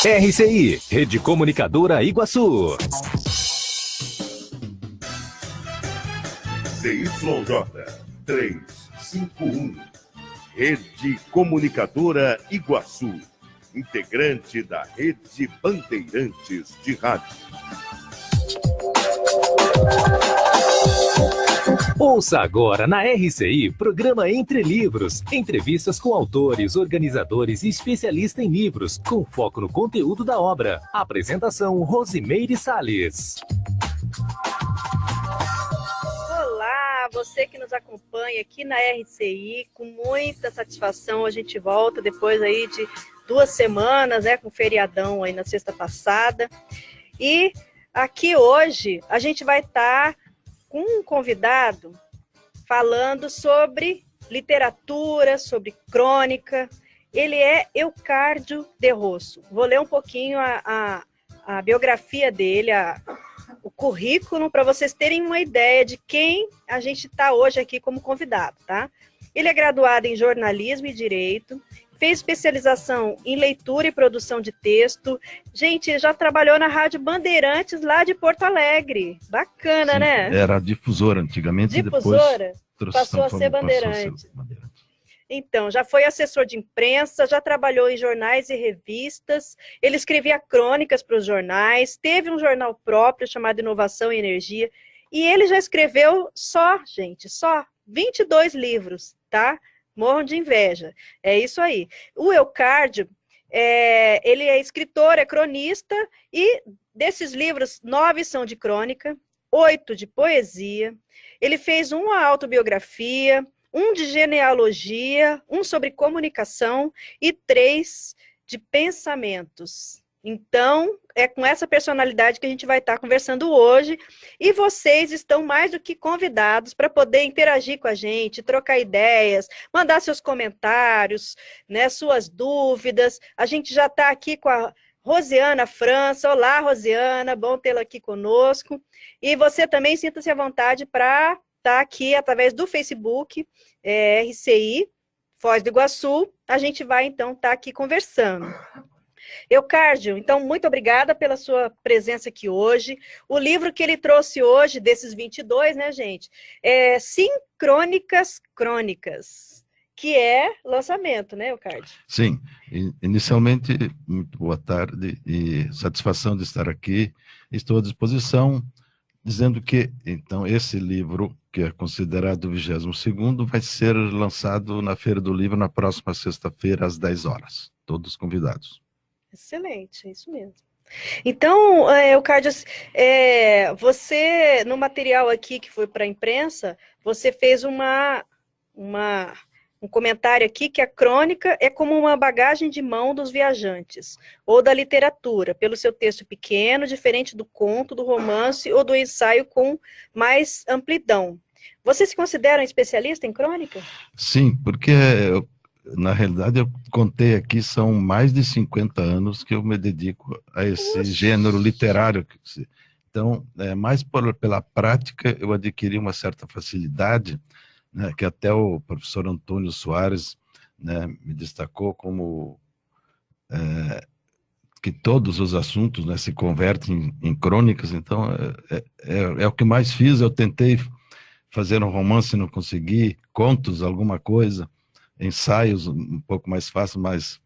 RCI, Rede Comunicadora Iguaçu. CYJ 351, Rede Comunicadora Iguaçu, integrante da Rede Bandeirantes de Rádio. Ouça agora na RCI, programa Entre Livros, entrevistas com autores, organizadores e especialistas em livros, com foco no conteúdo da obra. Apresentação, Rosimeire Salles. Olá, você que nos acompanha aqui na RCI, com muita satisfação a gente volta depois aí de 2 semanas, com o feriadão aí na sexta passada. E aqui hoje a gente vai estar com um convidado falando sobre literatura, sobre crônica. Ele é Eucárdio de Rosso. Vou ler um pouquinho a biografia dele, o currículo, para vocês terem uma ideia de quem a gente está hoje aqui como convidado, tá? Ele é graduado em jornalismo e direito, fez especialização em leitura e produção de texto. Gente, ele já trabalhou na Rádio Bandeirantes, lá de Porto Alegre. Bacana, sim, né? Era difusora antigamente. Difusora, depois passou a ser Bandeirantes. Então, já foi assessor de imprensa, já trabalhou em jornais e revistas, ele escrevia crônicas para os jornais, teve um jornal próprio chamado Inovação e Energia, e ele já escreveu só 22 livros, tá? Morram de inveja. É isso aí. O Eucárdio, ele é escritor, é cronista, e desses livros, 9 são de crônica, 8 de poesia. Ele fez uma autobiografia, um de genealogia, um sobre comunicação e 3 de pensamentos. Então, é com essa personalidade que a gente vai estar conversando hoje, e vocês estão mais do que convidados para poder interagir com a gente, trocar ideias, mandar seus comentários, né, suas dúvidas. A gente já está aqui com a Rosiana França. Olá, Rosiana, bom tê-la aqui conosco. E você também sinta-se à vontade para estar aqui através do Facebook, RCI, Foz do Iguaçu. A gente vai, então, estar aqui conversando. Eucárdio, então, muito obrigada pela sua presença aqui hoje. O livro que ele trouxe hoje, desses 22, né, gente, é Sincrônicas Crônicas, que é lançamento, né, Eucárdio? Sim, inicialmente, muito boa tarde e satisfação de estar aqui. Estou à disposição, dizendo que, então, esse livro, que é considerado o 22º, vai ser lançado na Feira do Livro na próxima sexta-feira, às 10 horas. Todos convidados. Excelente, é isso mesmo. Então, Eucárdio, você, no material aqui que foi para a imprensa, você fez um comentário aqui que a crônica é como uma bagagem de mão dos viajantes, ou da literatura, pelo seu texto pequeno, diferente do conto, do romance ou do ensaio com mais amplidão. Você se considera um especialista em crônica? Sim, porque na realidade, eu contei aqui, são mais de 50 anos que eu me dedico a esse gênero literário. Então, mais pela prática, eu adquiri uma certa facilidade, né, que até o professor Antônio Soares, né, me destacou como que todos os assuntos, né, se convertem em crônicas. Então, é o que mais fiz. Eu tentei fazer um romance, não consegui, contos, alguma coisa, ensaios um pouco mais fácil, mas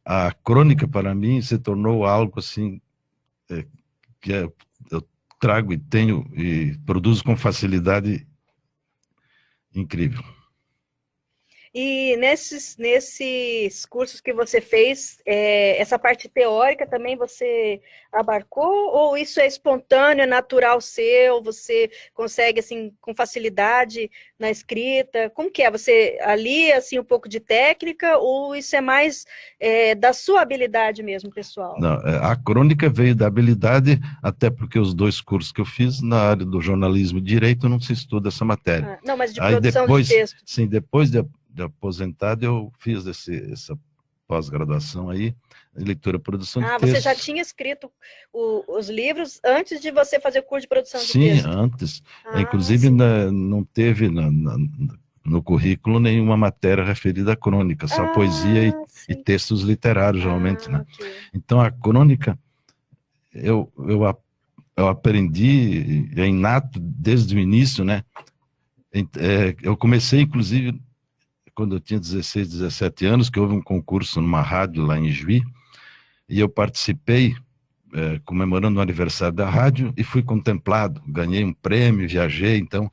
a crônica para mim se tornou algo assim que eu trago e tenho e produzo com facilidade incrível. E nesses cursos que você fez, essa parte teórica também você abarcou? Ou isso é espontâneo, é natural seu? Você consegue, assim, com facilidade na escrita? Como que é? Você alia, assim, um pouco de técnica? Ou isso é mais da sua habilidade mesmo, pessoal? Não, a crônica veio da habilidade, até porque os 2 cursos que eu fiz na área do jornalismo e direito não se estuda essa matéria. Não, mas de produção de texto. Sim, depois de aposentado, eu fiz essa pós-graduação aí, em leitura e produção de texto. Você já tinha escrito os livros antes de você fazer o curso de produção de texto? Sim, antes. Inclusive, não teve, no currículo nenhuma matéria referida à crônica, só poesia e textos literários, geralmente, né? Okay. Então, a crônica, eu aprendi, é inato desde o início, né? Eu comecei, inclusive, quando eu tinha 16, 17 anos, que houve um concurso numa rádio lá em Juí, e eu participei, comemorando o aniversário da rádio, e fui contemplado, ganhei um prêmio, viajei, então,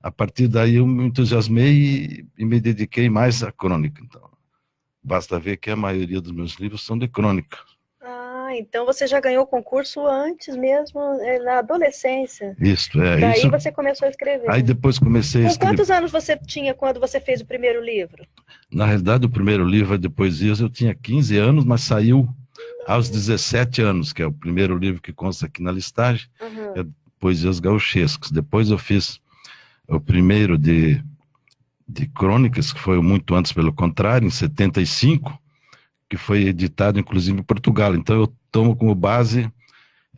a partir daí eu me entusiasmei e me dediquei mais à crônica. Então, basta ver que a maioria dos meus livros são de crônica. Então você já ganhou concurso antes mesmo, na adolescência. Isso, Daí isso. Você começou a escrever. Aí depois comecei a escrever. Com quantos anos você tinha quando você fez o primeiro livro? Na realidade, o primeiro livro de poesias eu tinha 15 anos, mas saiu aos 17 anos, que é o primeiro livro que consta aqui na listagem, é Poesias Gauchescas. Depois eu fiz o primeiro de crônicas, que foi muito antes, pelo contrário, em 75, que foi editado, inclusive, em Portugal. Então, eu tomo como base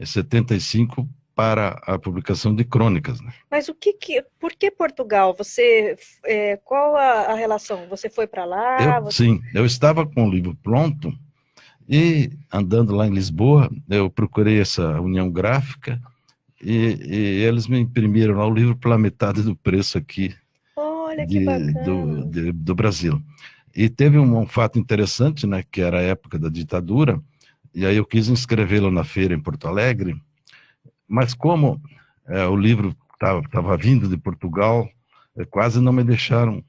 75 para a publicação de crônicas. Né? Mas por que Portugal? Você, qual a relação? Você foi para lá? Sim, eu estava com o livro pronto e, andando lá em Lisboa, eu procurei essa União Gráfica e eles me imprimiram lá o livro pela metade do preço aqui. Olha, que bacana. Do Brasil. E teve um fato interessante, né, que era a época da ditadura, e aí eu quis inscrevê-lo na feira em Porto Alegre, mas como o livro estava vindo de Portugal, quase não me deixaram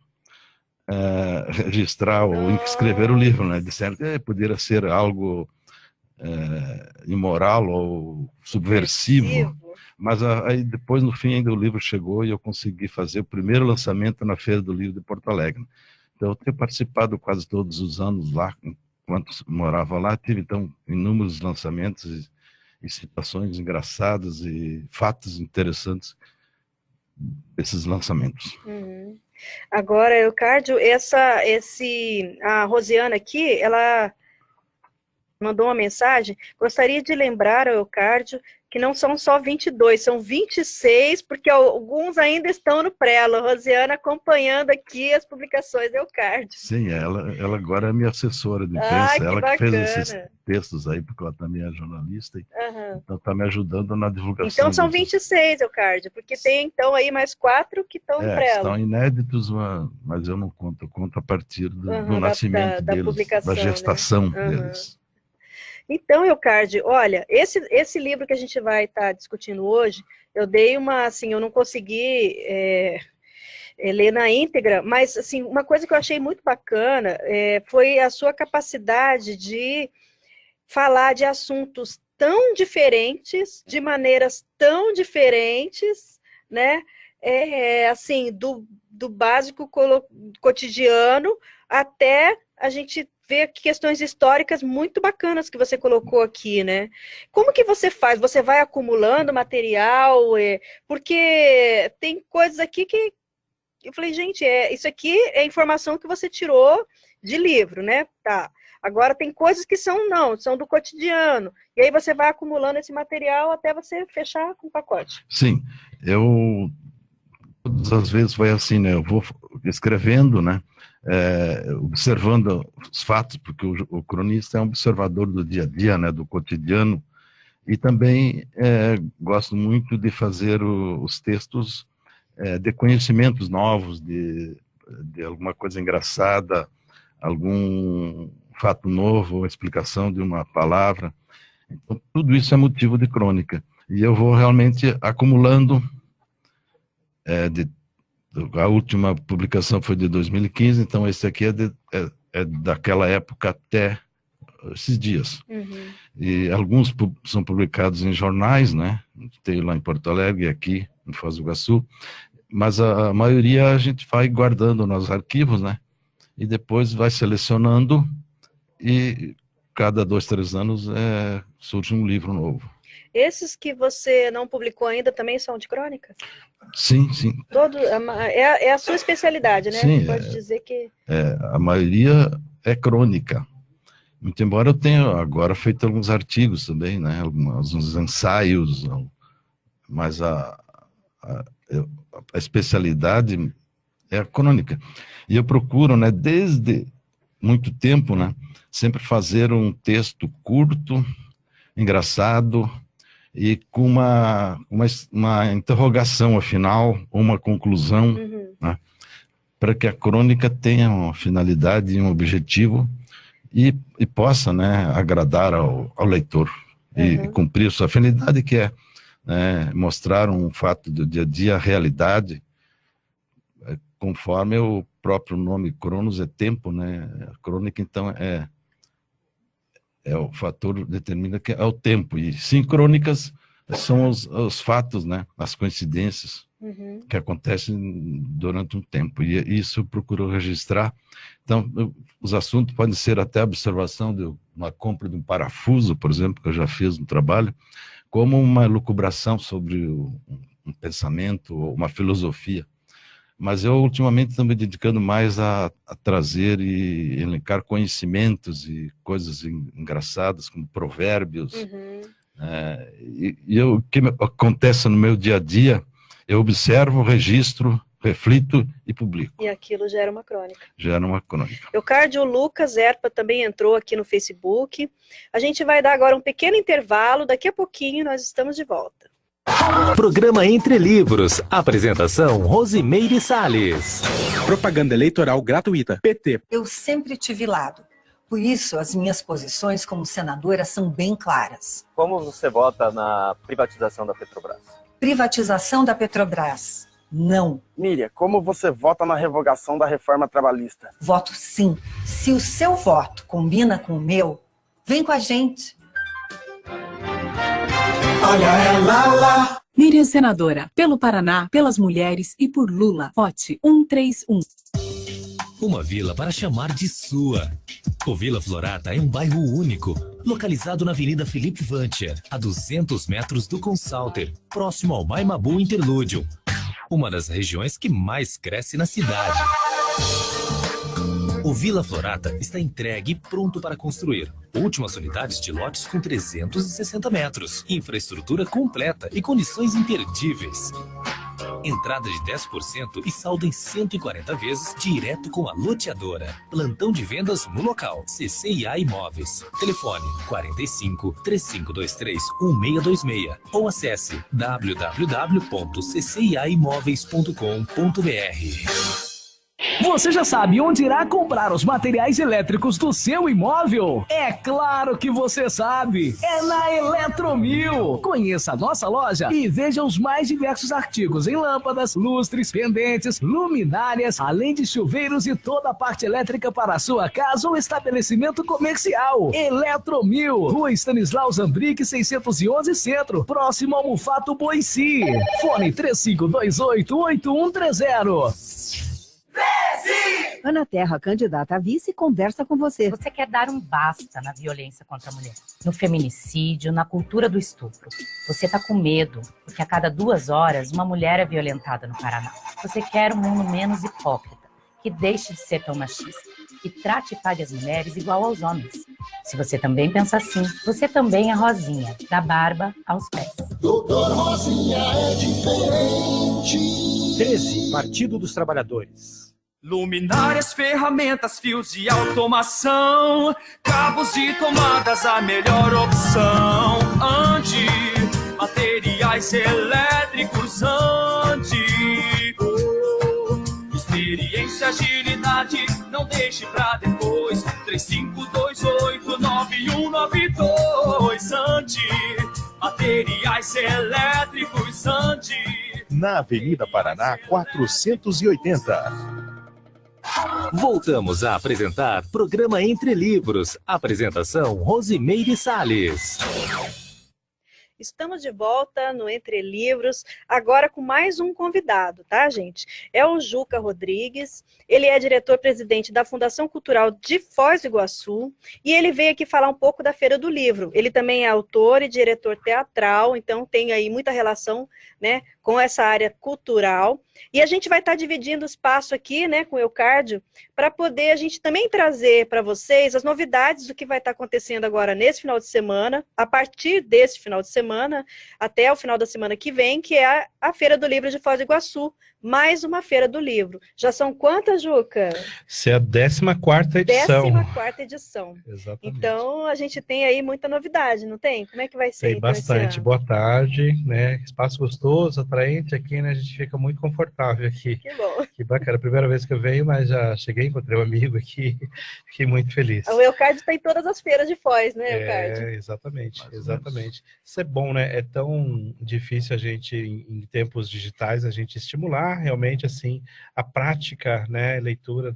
registrar ou inscrever o livro, né? Disseram que poderia ser algo imoral ou subversivo. Mas aí depois, no fim, ainda o livro chegou e eu consegui fazer o primeiro lançamento na Feira do Livro de Porto Alegre. Então, eu tenho participado quase todos os anos lá, enquanto morava lá, tive, então, inúmeros lançamentos e situações engraçadas e fatos interessantes desses lançamentos. Agora, Eucárdio, a Rosiana aqui, ela mandou uma mensagem, gostaria de lembrar ao Eucárdio que não são só 22, são 26, porque alguns ainda estão no prelo. Rosiana acompanhando aqui as publicações do Eucárdio. Sim, ela agora é minha assessora de imprensa, ela que fez esses textos aí, porque ela também é jornalista, então está me ajudando na divulgação. Então são 26, Eucárdio, porque tem então aí mais 4 que estão no prelo. Estão inéditos, mas eu não conto, eu conto a partir do nascimento deles, da gestação deles. Então, Eucárdio, olha, esse livro que a gente vai estar discutindo hoje, eu dei eu não consegui ler na íntegra, mas, assim, uma coisa que eu achei muito bacana foi a sua capacidade de falar de assuntos tão diferentes, de maneiras tão diferentes, né, assim, do básico cotidiano até a gente ver questões históricas muito bacanas que você colocou aqui, né? Como que você faz? Você vai acumulando material? Porque tem coisas aqui que eu falei, gente, isso aqui é informação que você tirou de livro, né? Tá. Agora tem coisas que são do cotidiano. E aí você vai acumulando esse material até você fechar com o pacote. Sim, todas as vezes vai assim, né? Eu vou escrevendo, né? Observando os fatos, porque o cronista é um observador do dia a dia, né, do cotidiano, e também gosto muito de fazer os textos de conhecimentos novos, de alguma coisa engraçada, algum fato novo, uma explicação de uma palavra. Então, tudo isso é motivo de crônica, e eu vou realmente acumulando a última publicação foi de 2015, então esse aqui é daquela época até esses dias. E alguns são publicados em jornais, né? Tem lá em Porto Alegre e aqui em Foz do Iguaçu, mas a maioria a gente vai guardando nos arquivos, né? E depois vai selecionando e cada 2, 3 anos surge um livro novo. Esses que você não publicou ainda também são de crônica? Sim. É a sua especialidade, né? Sim, pode dizer que... a maioria é crônica. Muito embora eu tenha agora feito alguns artigos também, né? Alguns ensaios, mas a especialidade é a crônica. E eu procuro, né, desde muito tempo, né, sempre fazer um texto curto, engraçado e com uma interrogação afinal, uma conclusão, né, para que a crônica tenha uma finalidade e um objetivo e possa, né, agradar ao leitor e cumprir sua finalidade, que é, né, mostrar um fato do dia a dia, a realidade, conforme o próprio nome Cronos é tempo, né? A crônica, então, é o fator determina que é o tempo. E sincrônicas são os fatos, né? As coincidências que acontecem durante um tempo. E isso eu procuro registrar. Então, os assuntos podem ser até a observação de uma compra de um parafuso, por exemplo, que eu já fiz no trabalho, como uma elucubração sobre um pensamento, uma filosofia. Mas eu, ultimamente, estou me dedicando mais a trazer e elencar conhecimentos e coisas engraçadas, como provérbios. E o que acontece no meu dia a dia, eu observo, registro, reflito e publico. E aquilo gera uma crônica. Gera uma crônica. Eucárdio Lucas Erpa também entrou aqui no Facebook. A gente vai dar agora um pequeno intervalo, daqui a pouquinho nós estamos de volta. Programa Entre Livros. Apresentação Rosimeire Salles. Propaganda eleitoral gratuita. PT. Eu sempre tive lado. Por isso, as minhas posições como senadora são bem claras. Como você vota na privatização da Petrobras? Privatização da Petrobras, não. Miriam, como você vota na revogação da reforma trabalhista? Voto sim. Se o seu voto combina com o meu, vem com a gente. Olha ela lá. Miriam Senadora, pelo Paraná, pelas mulheres e por Lula. Vote 131. Uma vila para chamar de sua. O Vila Florata é um bairro único, localizado na Avenida Felipe Vancher, a 200 metros do Consalter, próximo ao Maimabu Interlúdio, uma das regiões que mais cresce na cidade. O Vila Florata está entregue e pronto para construir. Últimas unidades de lotes com 360 metros. Infraestrutura completa e condições imperdíveis. Entrada de 10% e saldo em 140 vezes direto com a loteadora. Plantão de vendas no local. CCIA Imóveis. Telefone 45 3523 1626 ou acesse www.cciaimoveis.com.br. Você já sabe onde irá comprar os materiais elétricos do seu imóvel? É claro que você sabe! É na Eletromil! Conheça a nossa loja e veja os mais diversos artigos em lâmpadas, lustres, pendentes, luminárias, além de chuveiros e toda a parte elétrica para a sua casa ou estabelecimento comercial. Eletromil, Rua Stanislau Zambrick, 611 Centro, próximo ao Mufato Boici. Fone 3528-8130. Ana Terra, candidata a vice, conversa com você. Você quer dar um basta na violência contra a mulher, no feminicídio, na cultura do estupro. Você tá com medo, porque a cada 2 horas uma mulher é violentada no Paraná. Você quer um mundo menos hipócrita, que deixe de ser tão machista, que trate e pague as mulheres igual aos homens. Se você também pensa assim, você também é Rosinha, da barba aos pés. Doutor Rosinha é diferente. 13, Partido dos Trabalhadores. Luminárias, ferramentas, fios de automação, cabos de tomadas, a melhor opção. Ande, materiais elétricos, ande. Experiência, agilidade, não deixe pra depois. 3528-9192, ande. Materiais elétricos, ande. Na Avenida Paraná, 480. Voltamos a apresentar Programa Entre Livros. Apresentação Rosimeire Salles. Estamos de volta no Entre Livros, agora com mais um convidado, tá, gente? É o Juca Rodrigues, ele é diretor-presidente da Fundação Cultural de Foz do Iguaçu, e ele veio aqui falar um pouco da Feira do Livro. Ele também é autor e diretor teatral, então tem aí muita relação, né, com essa área cultural. E a gente vai estar dividindo o espaço aqui, né, com o Eucárdio, para poder a gente também trazer para vocês as novidades do que vai estar acontecendo agora nesse final de semana, a partir desse final de semana, até o final da semana que vem, que é a Feira do Livro de Foz do Iguaçu, mais uma feira do livro. Já são quantas, Juca? Essa é a 14ª edição. 14ª edição. Exatamente. Então, a gente tem aí muita novidade, não tem? Como é que vai ser? Tem bastante. Boa tarde, né? Espaço gostoso, atraente aqui, né? A gente fica muito confortável aqui. Que bom. Que bacana. Primeira vez que eu venho, mas já cheguei, encontrei um amigo aqui. Fiquei muito feliz. O Eucard está em todas as feiras de Foz, né, Eucard? Exatamente, exatamente. Isso é bom, né? É tão difícil a gente, em tempos digitais, a gente estimular realmente, assim, a prática, né? Leitura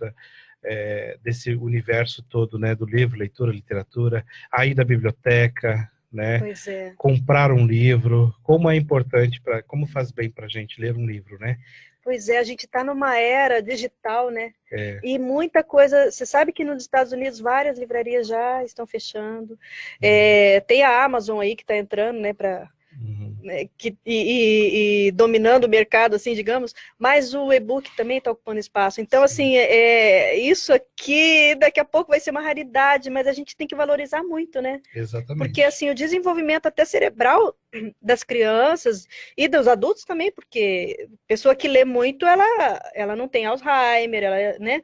desse universo todo, né? Do livro, leitura, literatura, aí da biblioteca, né? Pois é. Comprar um livro, como é importante, como faz bem para a gente ler um livro, né? Pois é, a gente está numa era digital, né? E muita coisa... Você sabe que nos Estados Unidos várias livrarias já estão fechando. Tem a Amazon aí que está entrando, né? E dominando o mercado, assim, digamos. Mas o e-book também está ocupando espaço. Então, assim, isso aqui daqui a pouco vai ser uma raridade, mas a gente tem que valorizar muito, né? Exatamente. Porque, assim, o desenvolvimento até cerebral das crianças e dos adultos também, porque pessoa que lê muito, ela não tem Alzheimer, né?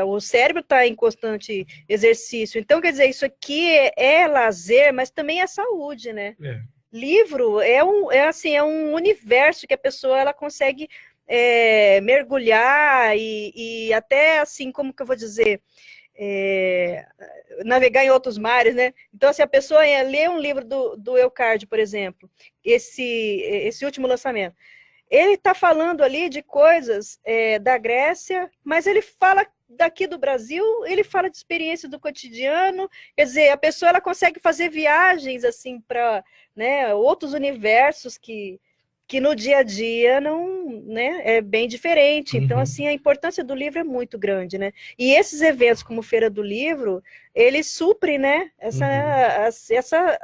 O cérebro está em constante exercício. Então, quer dizer, isso aqui é lazer, mas também é saúde, né? Livro é um universo que a pessoa ela consegue mergulhar e até, assim, como que eu vou dizer... navegar em outros mares, né? Então, assim, a pessoa lê um livro do Eucard, por exemplo, esse último lançamento, ele está falando ali de coisas da Grécia, mas ele fala daqui do Brasil, ele fala de experiências do cotidiano, quer dizer, a pessoa ela consegue fazer viagens assim para, né, outros universos que no dia a dia não, né, é bem diferente. Então, assim, a importância do livro é muito grande, né? E esses eventos como Feira do Livro, eles suprem, né, essa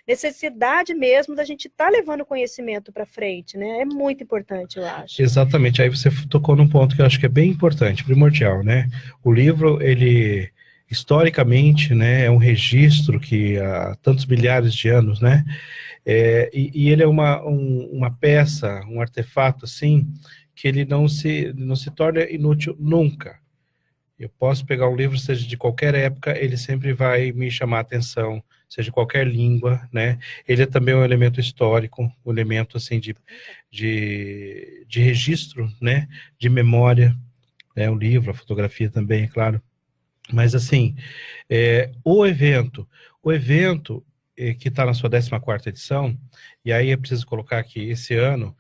necessidade mesmo da gente estar levando conhecimento para frente, né? É muito importante, eu acho. Exatamente. Aí você tocou num ponto que eu acho que é bem importante, primordial, né? O livro, ele... historicamente, né, é um registro que há tantos milhares de anos, né, e ele é uma peça, um artefato, assim, que ele não se torna inútil nunca. Eu posso pegar um livro, seja de qualquer época, ele sempre vai me chamar a atenção, seja de qualquer língua, né, ele é também um elemento histórico, um elemento, assim, de registro, né, de memória, né, o livro, a fotografia também, é claro. Mas, assim, o evento que está na sua 14ª edição, e aí é preciso colocar que esse ano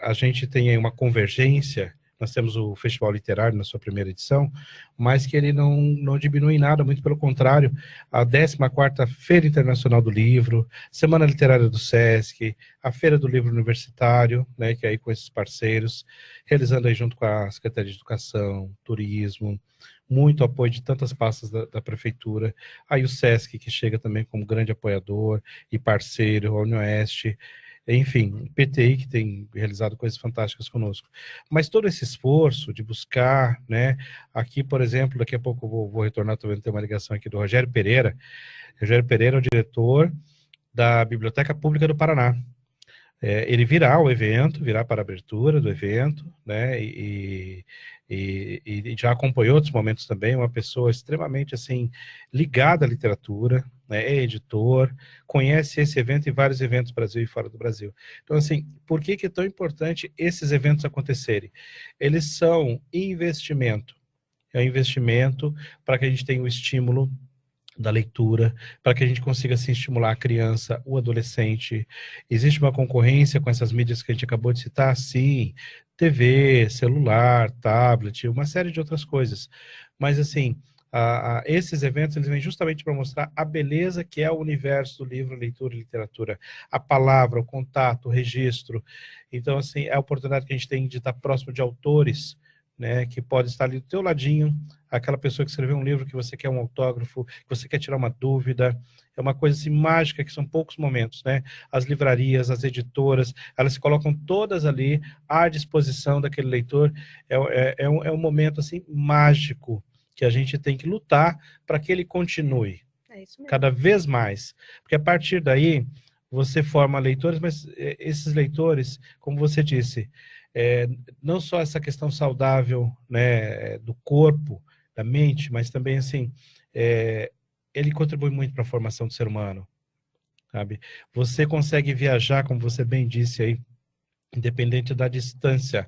a gente tem aí uma convergência, nós temos o Festival Literário na sua primeira edição, mas que ele não diminui nada, muito pelo contrário, a 14ª Feira Internacional do Livro, Semana Literária do Sesc, a Feira do Livro Universitário, né, que é aí com esses parceiros, realizando aí junto com a Secretaria de Educação, Turismo, muito apoio de tantas pastas da Prefeitura, aí o Sesc, que chega também como grande apoiador e parceiro, a Unioeste, enfim, o PTI, que tem realizado coisas fantásticas conosco. Mas todo esse esforço de buscar, né, aqui, por exemplo, daqui a pouco eu vou retornar, também tem uma ligação aqui do Rogério Pereira. Rogério Pereira é o diretor da Biblioteca Pública do Paraná. Ele virá ao evento, virá para a abertura do evento, né, e já acompanhou outros momentos também, uma pessoa extremamente, assim, ligada à literatura, né, é editor, conhece esse evento e vários eventos no Brasil e fora do Brasil. Então, assim, por que é tão importante esses eventos acontecerem? Eles são investimento, é um investimento para que a gente tenha o estímulo da leitura, para que a gente consiga assim, estimular a criança, o adolescente. Existe uma concorrência com essas mídias que a gente acabou de citar? Sim, TV, celular, tablet, uma série de outras coisas. Mas, assim, esses eventos eles vêm justamente para mostrar a beleza que é o universo do livro, leitura e literatura. A palavra, o contato, o registro. Então, assim, é a oportunidade que a gente tem de estar próximo de autores, né, que pode estar ali do teu ladinho, aquela pessoa que escreveu um livro que você quer um autógrafo, que você quer tirar uma dúvida, é uma coisa assim, mágica, que são poucos momentos, né? As livrarias, as editoras, elas se colocam todas ali à disposição daquele leitor, é um momento assim, mágico, que a gente tem que lutar para que ele continue, cada vez mais, porque a partir daí, você forma leitores, mas esses leitores, como você disse, não só essa questão saudável, né, do corpo, da mente, mas também, assim, ele contribui muito para a formação do ser humano, sabe? Você consegue viajar, como você bem disse aí, independente da distância,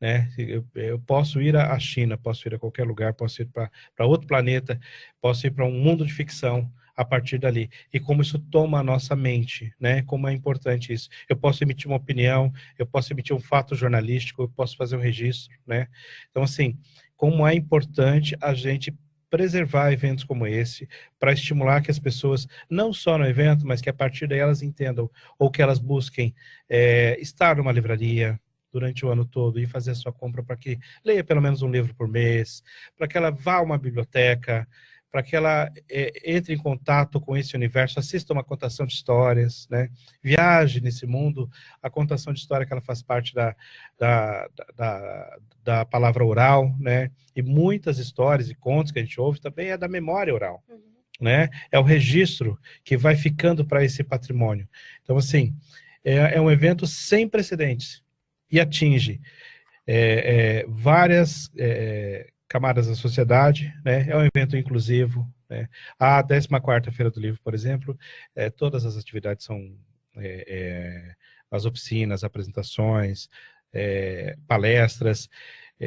né? Eu posso ir à China, posso ir a qualquer lugar, posso ir para outro planeta, posso ir para um mundo de ficção a partir dali. E como isso toma a nossa mente, né? Como é importante isso. Eu posso emitir uma opinião, eu posso emitir um fato jornalístico, eu posso fazer um registro, né? Então, assim, como é importante a gente preservar eventos como esse, para estimular que as pessoas, não só no evento, mas que a partir daí elas entendam, ou que elas busquem estar numa livraria durante o ano todo e fazer a sua compra, para que leia pelo menos um livro por mês, para que ela vá a uma biblioteca, para que ela entre em contato com esse universo, assista uma contação de histórias, né? Viaje nesse mundo. A contação de história que ela faz parte da palavra oral, né? E muitas histórias e contos que a gente ouve também é da memória oral, né? É o registro que vai ficando para esse patrimônio. Então, assim, é um evento sem precedentes e atinge várias camadas da sociedade, né? É um evento inclusivo, né? A 14ª Feira do Livro, por exemplo, todas as atividades são as oficinas, apresentações, palestras,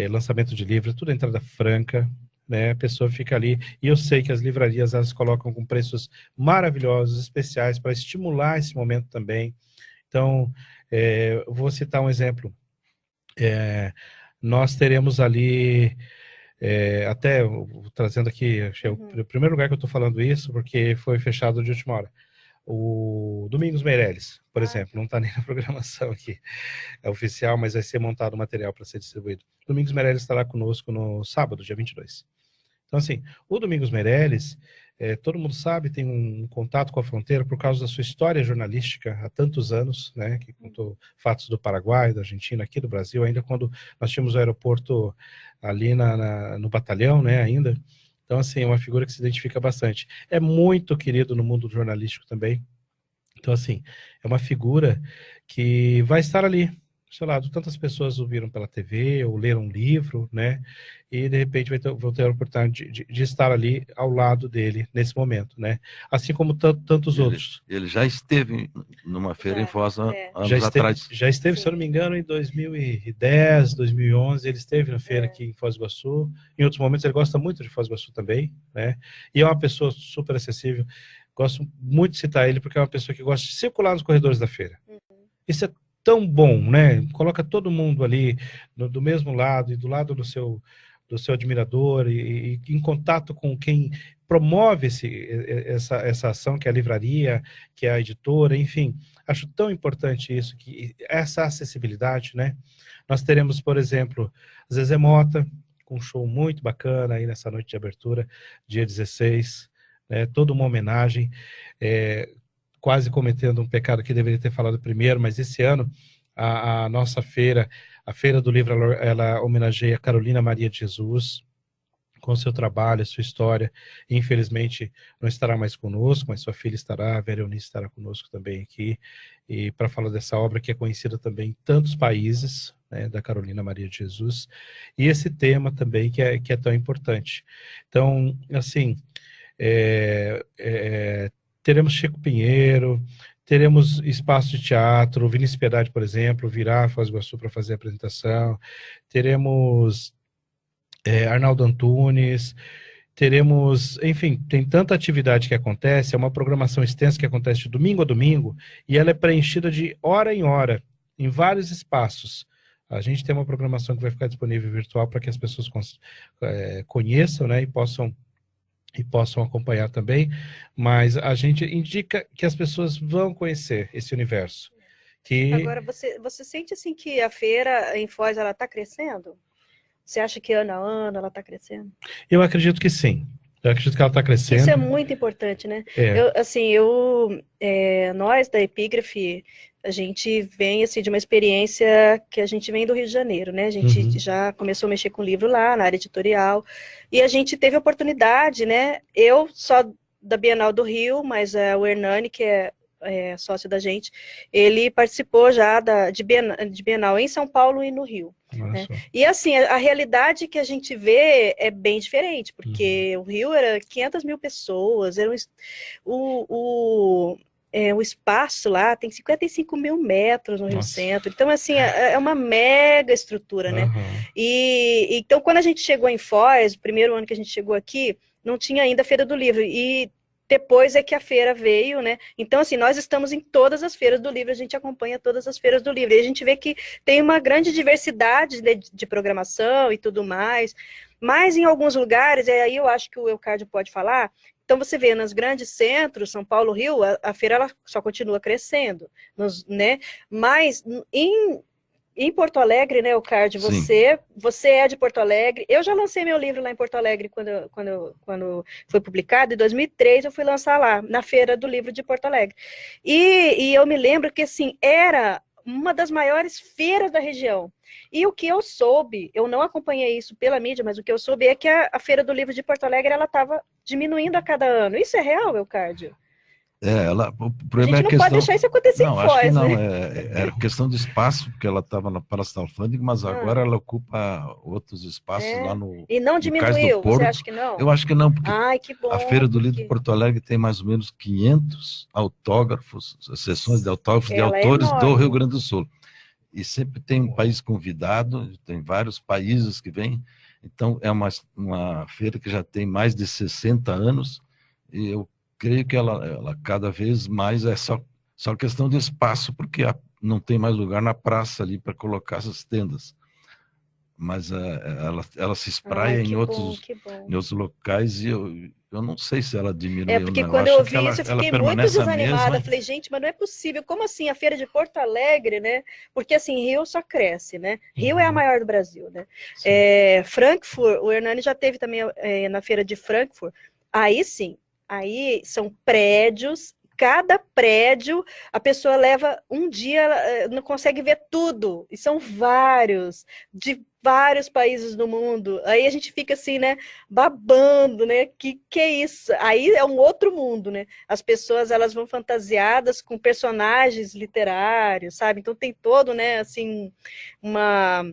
lançamento de livros, tudo entrada franca, né? A pessoa fica ali, e eu sei que as livrarias, elas colocam com preços maravilhosos, especiais, para estimular esse momento também. Então, vou citar um exemplo. Nós teremos ali, até trazendo aqui, acho que é o primeiro lugar que eu estou falando isso, porque foi fechado de última hora. O Domingos Meirelles, por exemplo, não está nem na programação aqui, é oficial, mas vai ser montado o material para ser distribuído. Domingos Meirelles estará conosco no sábado, dia 22. Então, assim, o Domingos Meirelles, todo mundo sabe, tem um contato com a fronteira por causa da sua história jornalística há tantos anos, né, que contou fatos do Paraguai, da Argentina, aqui do Brasil, ainda quando nós tínhamos o aeroporto ali no batalhão, né, ainda. Então, assim, é uma figura que se identifica bastante. É muito querido no mundo jornalístico também. Então, assim, é uma figura que vai estar ali, do seu lado. Tantas pessoas o viram pela TV ou leram um livro, né? E, de repente, vão ter a oportunidade de estar ali ao lado dele nesse momento, né? Assim como tantos outros. Ele já esteve numa feira em Foz anos atrás. Já esteve, se eu não me engano, em 2010, 2011, ele esteve na feira aqui em Foz do Iguaçu. Em outros momentos, ele gosta muito de Foz do Iguaçu também, né? E é uma pessoa super acessível. Gosto muito de citar ele, porque é uma pessoa que gosta de circular nos corredores da feira. Isso é tão bom, né? Coloca todo mundo ali do mesmo lado e do lado do seu admirador e em contato com quem promove essa ação, que é a livraria, que é a editora, enfim. Acho tão importante isso, que essa acessibilidade, né? Nós teremos, por exemplo, Zezé Mota, com um show muito bacana aí nessa noite de abertura, dia 16, né? Toda uma homenagem, quase cometendo um pecado que deveria ter falado primeiro, mas esse ano a nossa feira, a Feira do Livro, ela homenageia Carolina Maria de Jesus, com seu trabalho, sua história. Infelizmente não estará mais conosco, mas sua filha estará, a Vera Eunice estará conosco também aqui, e para falar dessa obra que é conhecida também em tantos países, né, da Carolina Maria de Jesus, e esse tema também que é tão importante. Então, assim, teremos Chico Pinheiro, teremos espaço de teatro, Vinícius Piedade, por exemplo, virá a Foz do Iguaçu para fazer a apresentação, teremos Arnaldo Antunes, teremos, enfim, tem tanta atividade que acontece, é uma programação extensa que acontece de domingo a domingo, e ela é preenchida de hora em hora, em vários espaços. A gente tem uma programação que vai ficar disponível virtual para que as pessoas conheçam, né, e possam acompanhar também, mas a gente indica que as pessoas vão conhecer esse universo. Agora, você sente assim que a feira em Foz, ela está crescendo? Você acha que ano a ano ela está crescendo? Eu acredito que sim. Eu acredito que ela está crescendo. Isso é muito importante, né? Nós da Epígrafe, a gente vem assim, de uma experiência que a gente vem do Rio de Janeiro, né? A gente já começou a mexer com livro lá, na área editorial, e a gente teve a oportunidade, né? Eu só da Bienal do Rio, mas o Hernani, que é sócio da gente, ele participou já de Bienal em São Paulo e no Rio. Né? E assim, a realidade que a gente vê é bem diferente, porque o Rio era 500 mil pessoas, era o espaço lá tem 55 mil metros no Rio Centro, então assim, é uma mega estrutura, né? E então quando a gente chegou em Foz, o primeiro ano que a gente chegou aqui, não tinha ainda a Feira do Livro, e depois é que a feira veio, né? Então, assim, nós estamos em todas as feiras do livro, a gente acompanha todas as feiras do livro, e a gente vê que tem uma grande diversidade de programação e tudo mais, mas em alguns lugares, aí eu acho que o Eucádio pode falar, então você vê nos grandes centros, São Paulo, Rio, a feira ela só continua crescendo, né? Mas em Porto Alegre, né, Eucádio, você é de Porto Alegre. Eu já lancei meu livro lá em Porto Alegre quando foi publicado, em 2003 eu fui lançar lá, na Feira do Livro de Porto Alegre. E eu me lembro que, assim, era uma das maiores feiras da região. E o que eu soube, eu não acompanhei isso pela mídia, mas o que eu soube é que a Feira do Livro de Porto Alegre, ela estava diminuindo a cada ano. Isso é real, Eucádio? O problema a gente não pode deixar isso acontecer em Foz, acho que não, né? era questão de espaço, porque ela estava na Praça da Alfândega, mas agora ela ocupa outros espaços lá no E não diminuiu, você acha que não? Eu acho que não, porque que bom, a Feira do Livro de Porto Alegre tem mais ou menos 500 autógrafos, sessões de autógrafos de autores do Rio Grande do Sul. E sempre tem um país convidado, tem vários países que vêm, então é uma feira que já tem mais de 60 anos, e eu creio que ela cada vez mais é só questão de espaço, porque não tem mais lugar na praça ali para colocar essas tendas. Mas ela se espraia em outros locais, e eu não sei se ela diminuiu. Porque quando eu vi isso, eu fiquei muito desanimada. Falei, gente, mas não é possível. Como assim a feira de Porto Alegre, né? Porque assim, Rio só cresce, né? Rio é a maior do Brasil, né? Frankfurt, o Hernani já teve também na feira de Frankfurt. Aí sim, aí são prédios, cada prédio a pessoa leva um dia, não consegue ver tudo, e são vários, de vários países do mundo. Aí a gente fica assim, né, babando, né, que é isso? Aí é um outro mundo, né? As pessoas, elas vão fantasiadas com personagens literários, sabe? Então tem todo, né, assim, uma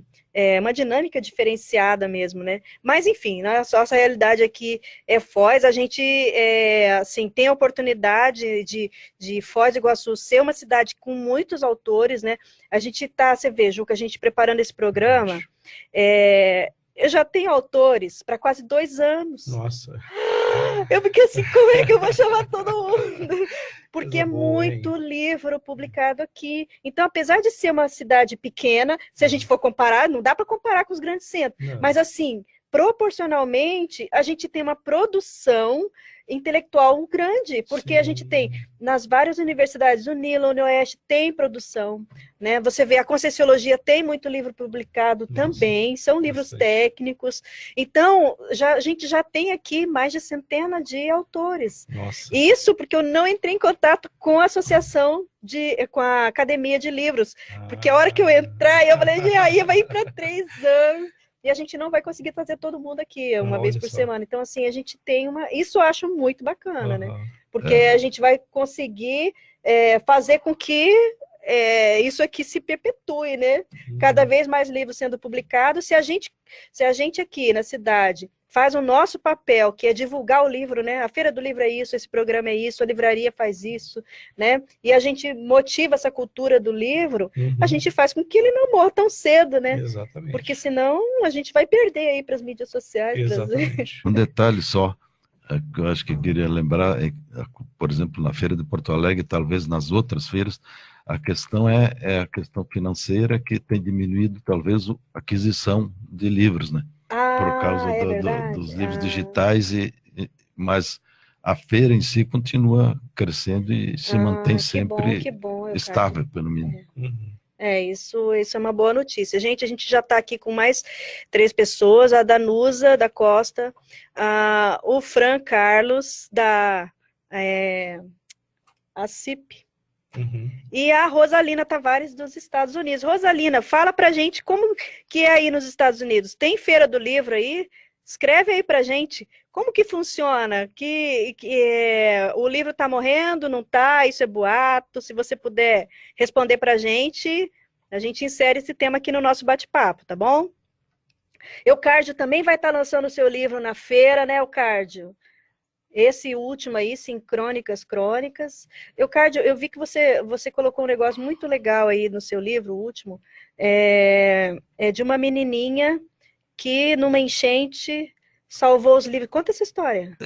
dinâmica diferenciada mesmo, né? Mas, enfim, nossa realidade aqui é Foz, a gente, assim, tem a oportunidade de Foz do Iguaçu ser uma cidade com muitos autores, né? A gente tá, você vê, Juca, a gente preparando esse programa, eu já tenho autores para quase 2 anos. Nossa. Eu fiquei assim, como é que eu vou chamar todo mundo? Porque é muito livro publicado aqui. Então, apesar de ser uma cidade pequena, se a gente for comparar, não dá para comparar com os grandes centros. Não. Mas, assim, proporcionalmente, a gente tem uma produção intelectual grande, porque a gente tem, nas várias universidades, o Nilo, o Unioeste, tem produção, né? Você vê, a Conscienciologia tem muito livro publicado também, são livros técnicos. Então, a gente já tem aqui mais de centena de autores. Isso porque eu não entrei em contato com a associação, com a Academia de Livros, porque a hora que eu entrar, eu falei, aí vai ir para 3 anos. E a gente não vai conseguir trazer todo mundo aqui uma vez por semana. Então, assim, a gente tem isso eu acho muito bacana, né? Porque a gente vai conseguir fazer com que isso aqui se perpetue, né? Cada vez mais livros sendo publicados. Se a gente aqui na cidade faz o nosso papel, que é divulgar o livro, né? A Feira do Livro é isso, esse programa é isso, a livraria faz isso, né? E a gente motiva essa cultura do livro, a gente faz com que ele não morra tão cedo, né? Exatamente. Porque senão a gente vai perder aí para as mídias sociais. Exatamente. Um detalhe só, que eu acho que eu queria lembrar, por exemplo, na Feira de Porto Alegre, talvez nas outras feiras, a questão é a questão financeira, que tem diminuído talvez a aquisição de livros, né? Por causa dos livros digitais, mas a feira em si continua crescendo e se mantém sempre estável, pelo mínimo. Isso é uma boa notícia. Gente, a gente já está aqui com mais 3 pessoas, a Danusa da Costa, o Fran Carlos, da CIP, e a Rosalina Tavares dos Estados Unidos. Rosalina, fala pra gente como que é aí nos Estados Unidos. Tem Feira do Livro aí? Escreve aí pra gente como que funciona, o livro está morrendo, não está, isso é boato. Se você puder responder pra gente, a gente insere esse tema aqui no nosso bate-papo, tá bom? Eucárdio também vai estar lançando o seu livro na feira, né, Eucárdio? Esse último aí, Sincrônicas Crônicas. Eucárdio, eu vi que você colocou um negócio muito legal aí no seu livro, o último, é de uma menininha que numa enchente salvou os livros. Conta essa história.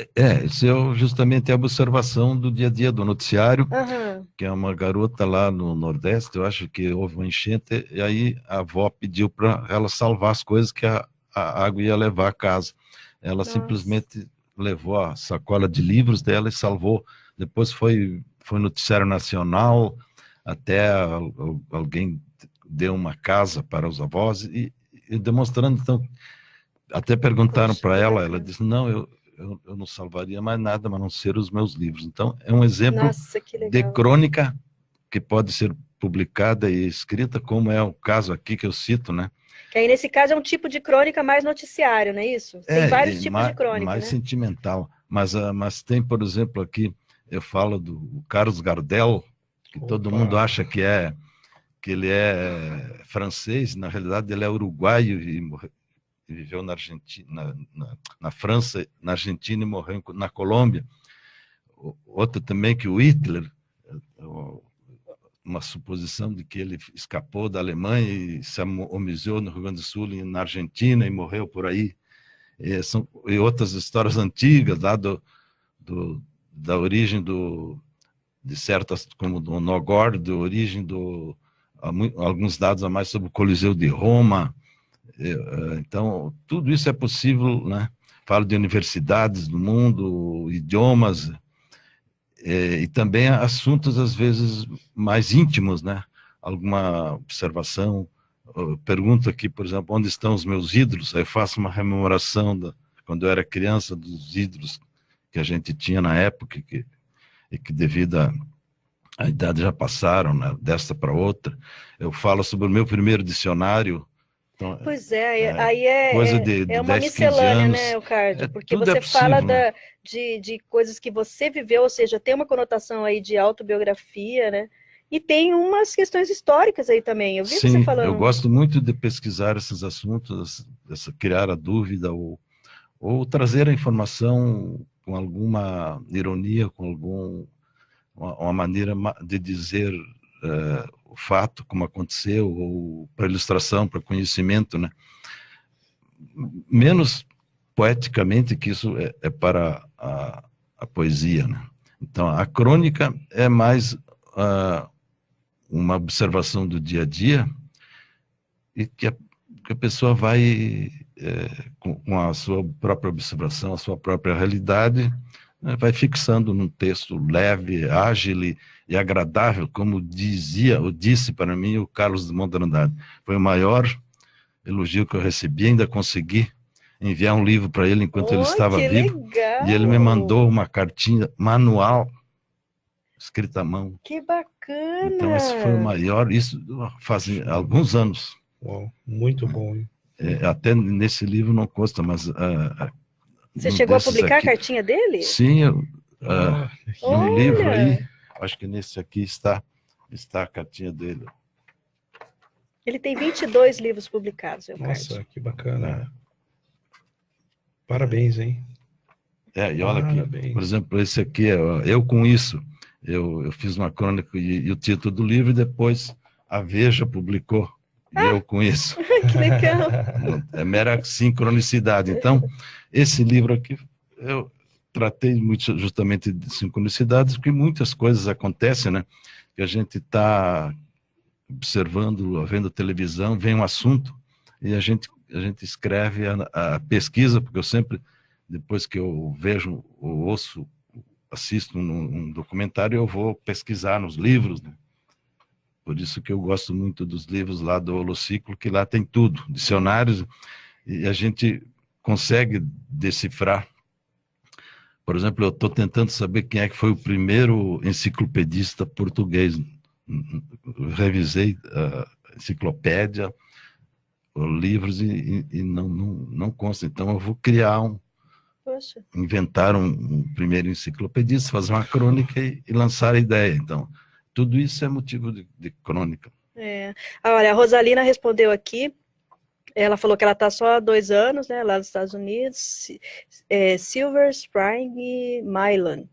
Isso é justamente a observação do dia a dia do noticiário, Uhum. que é uma garota lá no Nordeste, eu acho que houve uma enchente, e aí a avó pediu para ela salvar as coisas que a água ia levar a casa. Ela simplesmente levou a sacola de livros dela e salvou. Depois foi noticiário nacional, até alguém deu uma casa para os avós, e demonstrando, então, até perguntaram para ela disse, não, eu não salvaria mais nada, mas não ser os meus livros. Então, é um exemplo de crônica que pode ser publicada e escrita, como é o caso aqui que eu cito, né? Que aí, nesse caso, é um tipo de crônica mais noticiário, não é isso? Tem vários tipos de crônica, mais né? Sentimental. Mas tem, por exemplo, aqui, eu falo do Carlos Gardel, que todo mundo acha que ele é francês, na realidade ele é uruguaio e viveu na Argentina, na França, na Argentina e morreu na Colômbia. Outro também que o Hitler, uma suposição de que ele escapou da Alemanha e se homiziou no Rio Grande do Sul e na Argentina e morreu por aí. E outras histórias antigas lá da origem de certas, como do Nogor, da origem alguns dados a mais sobre o Coliseu de Roma. Então, tudo isso é possível, né? Falo de universidades do mundo, idiomas, e também assuntos, às vezes, mais íntimos, né? Alguma observação. Eu pergunto aqui, por exemplo, onde estão os meus ídolos? Aí eu faço uma rememoração, quando eu era criança, dos ídolos que a gente tinha na época, e que devido à idade já passaram, né? Desta para outra. Eu falo sobre o meu primeiro dicionário. Então, pois aí é uma 10, miscelânea, né, Eucárdio? Porque você fala de coisas que você viveu, ou seja, tem uma conotação aí de autobiografia, né? E tem umas questões históricas aí também. Eu vi você falando. Eu gosto muito de pesquisar esses assuntos, criar a dúvida ou trazer a informação com alguma ironia, com uma maneira de dizer o fato, como aconteceu, ou para ilustração, para conhecimento, né? Menos poeticamente, que isso é para a poesia, né? Então, a crônica é mais uma observação do dia a dia, e que a pessoa vai, com a sua própria observação, a sua própria realidade, vai fixando num texto leve, ágil e agradável, como disse para mim o Carlos Drummond de Andrade. Foi o maior elogio que eu recebi, ainda consegui enviar um livro para ele enquanto ele estava vivo. Legal. E ele me mandou uma cartinha manual, escrita à mão. Que bacana! Então esse foi o maior, isso faz alguns anos. Uau, muito bom, hein? Até nesse livro não consta, mas... Você chegou a publicar a cartinha dele? Sim, no livro aí, acho que nesse aqui está a cartinha dele. Ele tem 22 livros publicados, Nossa, que bacana. Parabéns, hein? E olha aqui, por exemplo, esse aqui, eu com isso, eu fiz uma crônica e o título do livro, e depois a Veja publicou, e eu com isso. Que legal! É mera sincronicidade. Então, esse livro aqui, eu tratei muito justamente de sincronicidades, porque muitas coisas acontecem, né? Que a gente está observando, vendo televisão, vem um assunto, e a gente escreve a pesquisa, porque eu sempre, depois que eu vejo, ou ouço, assisto um documentário, eu vou pesquisar nos livros, né? Por isso que eu gosto muito dos livros lá do Holociclo, que lá tem tudo, dicionários, e a gente consegue decifrar. Por exemplo, eu estou tentando saber quem é que foi o primeiro enciclopedista português. Eu revisei a enciclopédia, livros e não consta. Então eu vou criar Poxa. Inventar um primeiro enciclopedista, fazer uma crônica e lançar a ideia. Então, tudo isso é motivo de crônica. Olha, a Rosalina respondeu aqui, ela falou que ela está só há 2 anos, né, lá nos Estados Unidos, Silver Spring Milan.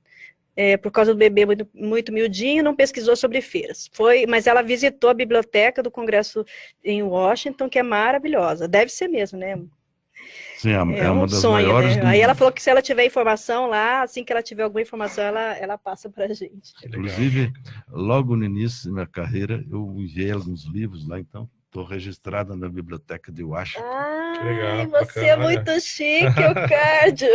Por causa do bebê muito miudinho, não pesquisou sobre feiras. Mas ela visitou a biblioteca do Congresso em Washington, que é maravilhosa. Deve ser mesmo, né? Sim, é uma das sonho, maiores. Né? Aí ela falou que se ela tiver informação lá, assim que ela tiver alguma informação, ela passa para a gente. Inclusive, logo no início da minha carreira, eu enviei alguns livros lá, então estou registrada na biblioteca de Washington. Ai, você é muito chique, o Cárdio.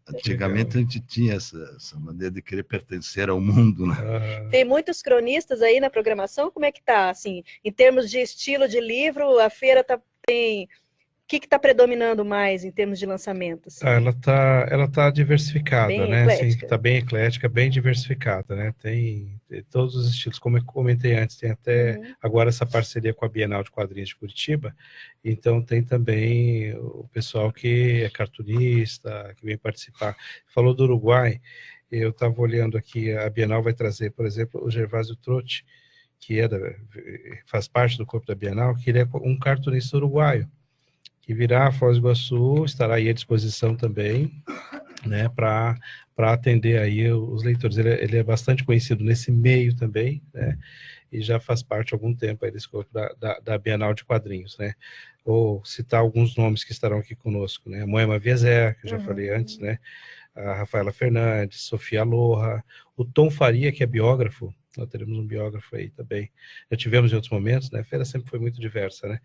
Antigamente a gente tinha essa maneira de querer pertencer ao mundo, né? Tem muitos cronistas aí na programação, como é que tá? Assim, em termos de estilo de livro, a feira tem... O que está predominando mais em termos de lançamento? Assim? Ela tá diversificada, bem né? Eclética. Está bem eclética, bem diversificada, né? Tem todos os estilos, como eu comentei antes, tem até agora essa parceria com a Bienal de Quadrinhos de Curitiba, então tem também o pessoal que é cartunista, que vem participar. Falou do Uruguai, eu estava olhando aqui, a Bienal vai trazer, por exemplo, o Gervásio Trotti, que faz parte do corpo da Bienal, que ele é um cartunista uruguaio, que virá a Foz do Iguaçu, estará aí à disposição também, né, para atender aí os leitores. Ele é bastante conhecido nesse meio também, né, e já faz parte há algum tempo aí desse corpo da Bienal de Quadrinhos, né. Ou citar alguns nomes que estarão aqui conosco, né, a Moema Vieser, que eu já falei antes, né, a Rafaela Fernandes, Sofia Loha, o Tom Faria, que é biógrafo. Nós teremos um biógrafo aí também. Já tivemos em outros momentos, né? A feira sempre foi muito diversa, né?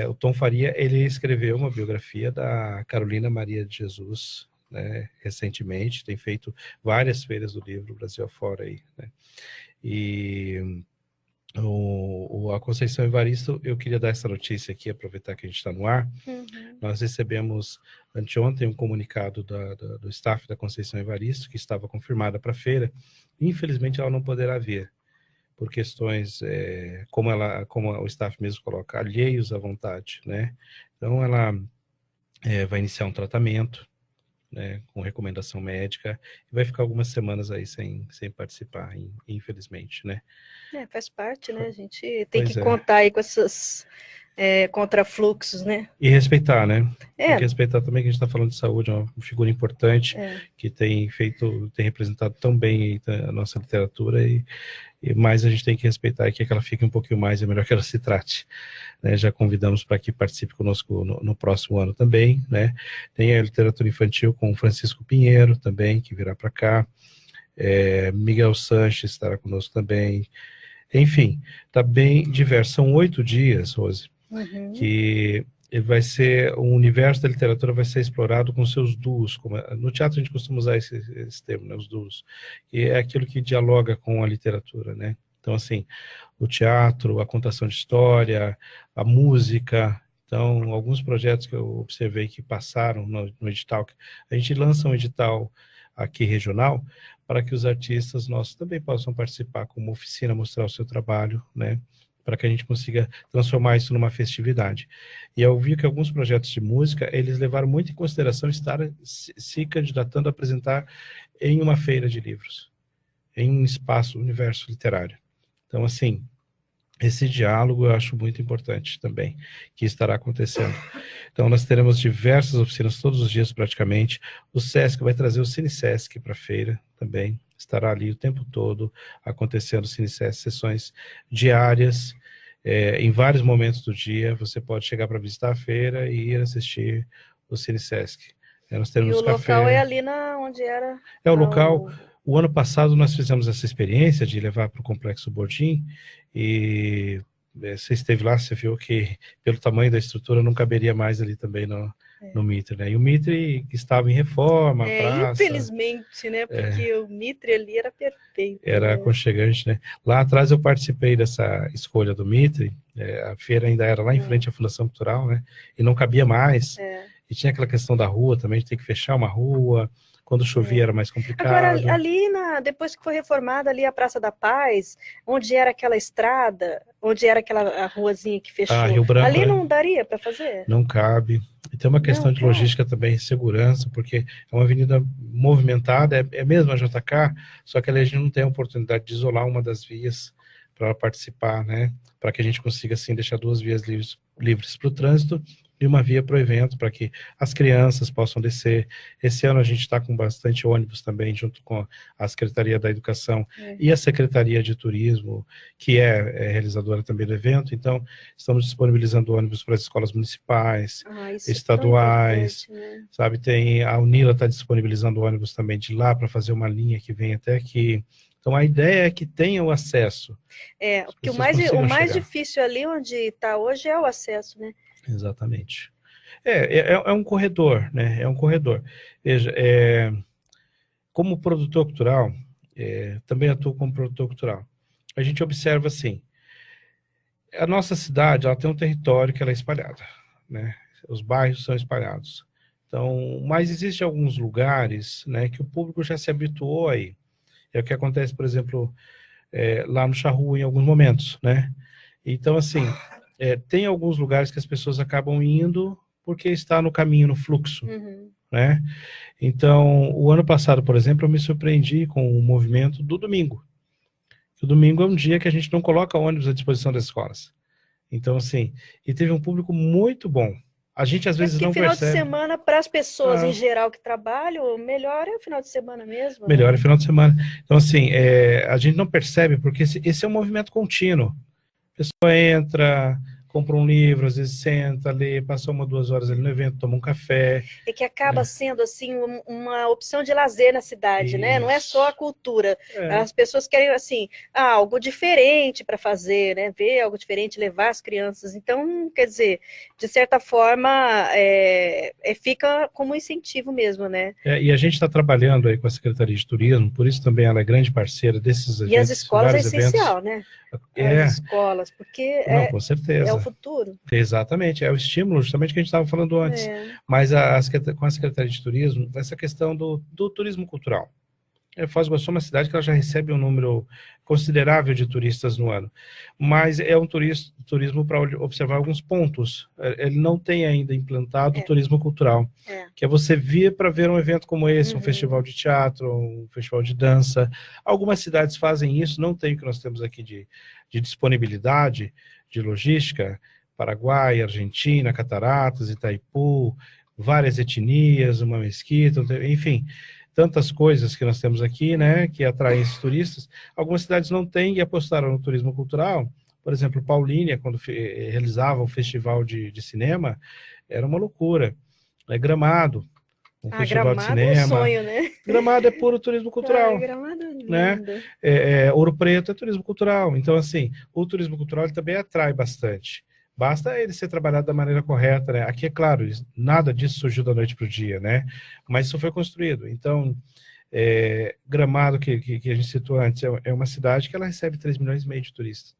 O Tom Faria, ele escreveu uma biografia da Carolina Maria de Jesus, né? Recentemente, tem feito várias feiras do livro, Brasil afora aí, né? E a Conceição Evaristo, eu queria dar essa notícia aqui, aproveitar que a gente está no ar. Nós recebemos anteontem um comunicado do staff da Conceição Evaristo, que estava confirmada para a feira. Infelizmente ela não poderá vir, por questões, como o staff mesmo coloca, alheios à vontade, né? Então ela vai iniciar um tratamento, né, com recomendação médica, e vai ficar algumas semanas aí sem participar, infelizmente, né? Faz parte, né? A gente tem que contar aí com esses contrafluxos, né? E respeitar, né? Tem que respeitar também que a gente está falando de saúde, é uma figura importante que tem representado tão bem a nossa literatura e mais a gente tem que respeitar e que ela fique um pouquinho mais, é melhor que ela se trate, né? Já convidamos para que participe conosco no próximo ano também, né? Tem a literatura infantil com o Francisco Pinheiro também, que virá para cá, Miguel Sanches estará conosco também, enfim, está bem diverso. São 8 dias, Rose, que vai ser, o universo da literatura vai ser explorado com seus duos, no teatro a gente costuma usar esse termo, né, os duos, que é aquilo que dialoga com a literatura, né? Então, assim, o teatro, a contação de história, a música. Então, alguns projetos que eu observei que passaram no edital, a gente lança um edital aqui regional, para que os artistas nossos também possam participar como oficina, mostrar o seu trabalho, né, para que a gente consiga transformar isso numa festividade. E eu vi que alguns projetos de música, eles levaram muito em consideração estar se candidatando a apresentar em uma feira de livros, em um espaço, universo literário. Então, assim, esse diálogo eu acho muito importante também, que estará acontecendo. Então, nós teremos diversas oficinas todos os dias, praticamente. O Sesc vai trazer o Cine Sesc para a feira também. Estará ali o tempo todo acontecendo o Cine Sesc, sessões diárias, em vários momentos do dia. Você pode chegar para visitar a feira e ir assistir o Cine Sesc. Nós teremos e o local é ali onde era... o local... O ano passado nós fizemos essa experiência de levar para o Complexo Bordim e você esteve lá, você viu que pelo tamanho da estrutura não caberia mais ali também no Mitre, né? E o Mitre estava em reforma, praça... Infelizmente, né? Porque o Mitre ali era perfeito. Era aconchegante, né? Lá atrás eu participei dessa escolha do Mitre, a feira ainda era lá em frente à Fundação Cultural, né? E não cabia mais. E tinha aquela questão da rua também, de ter que fechar uma rua... quando chovia era mais complicado. Agora, ali, depois que foi reformada, ali a Praça da Paz, onde era aquela estrada, onde era aquela ruazinha que fechou, Rio Branco, ali não daria para fazer? Não cabe. E tem uma questão de logística também, segurança, porque é uma avenida movimentada, é mesmo a JK, só que ali a gente não tem a oportunidade de isolar uma das vias para ela participar, né? Para que a gente consiga, assim, deixar 2 vias livres para o trânsito e uma via para o evento, para que as crianças possam descer. Esse ano a gente está com bastante ônibus também, junto com a Secretaria da Educação e a Secretaria de Turismo, que é realizadora também do evento. Então, estamos disponibilizando ônibus para as escolas municipais, estaduais, né? Sabe? A Unila está disponibilizando ônibus também de lá para fazer uma linha que vem até aqui. Então, a ideia é que tenha o acesso. Porque o mais difícil ali onde está hoje é o acesso, né? Exatamente. É um corredor, né? É um corredor. Veja, como produtor cultural, também atuo como produtor cultural. A gente observa assim, a nossa cidade, ela tem um território que ela é espalhada, né? Os bairros são espalhados. Então, mas existem alguns lugares, né, que o público já se habituou aí. É o que acontece, por exemplo, lá no Charrua, em alguns momentos, né? Então, assim, tem alguns lugares que as pessoas acabam indo porque está no caminho, no fluxo, né? Então, o ano passado, por exemplo, eu me surpreendi com o movimento do domingo. O domingo é um dia que a gente não coloca ônibus à disposição das escolas. Então, assim, e teve um público muito bom. A gente, às vezes, não percebe. Final de semana, para as pessoas em geral que trabalham, melhor é o final de semana mesmo. Melhor é o final de semana. Então, assim, a gente não percebe, porque esse é um movimento contínuo. A pessoa entra, compra um livro, às vezes senta, lê, passa 1 ou 2 horas ali no evento, toma um café. E que acaba sendo, assim, uma opção de lazer na cidade, né? Não é só a cultura. As pessoas querem, assim, algo diferente para fazer, né? Ver algo diferente, levar as crianças. Então, quer dizer, de certa forma, fica como incentivo mesmo, né? E a gente está trabalhando aí com a Secretaria de Turismo, por isso também ela é grande parceira desses eventos. E as escolas é essencial, né? As escolas, porque com certeza. É o futuro. Exatamente, é o estímulo justamente que a gente estava falando antes. Mas com a Secretaria de Turismo, essa questão do turismo cultural. Foz do Iguaçu é uma cidade que ela já recebe um número considerável de turistas no ano, mas é um turismo para observar alguns pontos. Ele não tem ainda implantado o turismo cultural, que é você vir para ver um evento como esse, um festival de teatro, um festival de dança. Algumas cidades fazem isso, não tem o que nós temos aqui de disponibilidade, de logística. Paraguai, Argentina, Cataratas, Itaipu, várias etnias, uma mesquita, enfim, tantas coisas que nós temos aqui, né, que atraem esses turistas. Algumas cidades não têm e apostaram no turismo cultural. Por exemplo, Paulínia, quando realizava o festival de cinema, era uma loucura. Gramado, festival Gramado de cinema. É um sonho, né? Gramado é puro turismo cultural. Gramado é lindo. Né? Ouro Preto é turismo cultural. Então, assim, o turismo cultural ele também atrai bastante. Basta ele ser trabalhado da maneira correta, né? Aqui, é claro, nada disso surgiu da noite para o dia, né? Mas isso foi construído. Então, Gramado, que a gente citou antes, é uma cidade que ela recebe 3,5 milhões de turistas.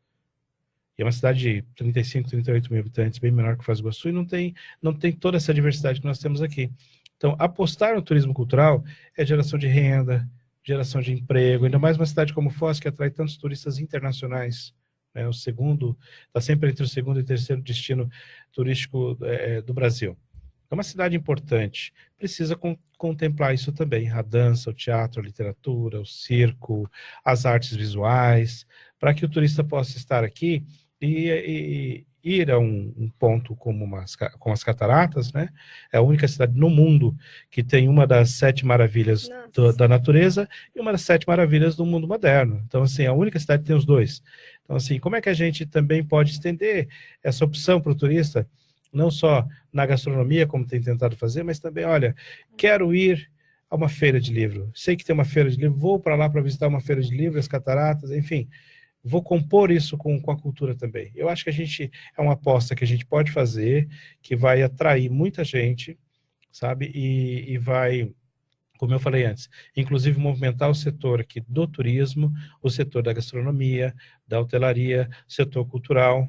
E é uma cidade de 35, 38 mil habitantes, bem menor que Foz do Iguaçu, e não tem toda essa diversidade que nós temos aqui. Então, apostar no turismo cultural é geração de renda, geração de emprego, ainda mais uma cidade como Foz, que atrai tantos turistas internacionais. O segundo, está sempre entre o segundo e terceiro destino turístico do Brasil. É uma cidade importante, precisa contemplar isso também, a dança, o teatro, a literatura, o circo, as artes visuais, para que o turista possa estar aqui e ir a um ponto como as Cataratas, né? É a única cidade no mundo que tem uma das 7 maravilhas da natureza e uma das 7 maravilhas do mundo moderno. Então, assim, a única cidade que tem os dois. Então, assim, como é que a gente também pode estender essa opção para o turista, não só na gastronomia, como tem tentado fazer, mas também, olha, quero ir a uma feira de livro. Sei que tem uma feira de livro, vou para lá para visitar uma feira de livro, as Cataratas, enfim, vou compor isso com a cultura também. Eu acho que é uma aposta que a gente pode fazer, que vai atrair muita gente, sabe, e vai, como eu falei antes, inclusive movimentar o setor aqui do turismo, o setor da gastronomia, da hotelaria, o setor cultural,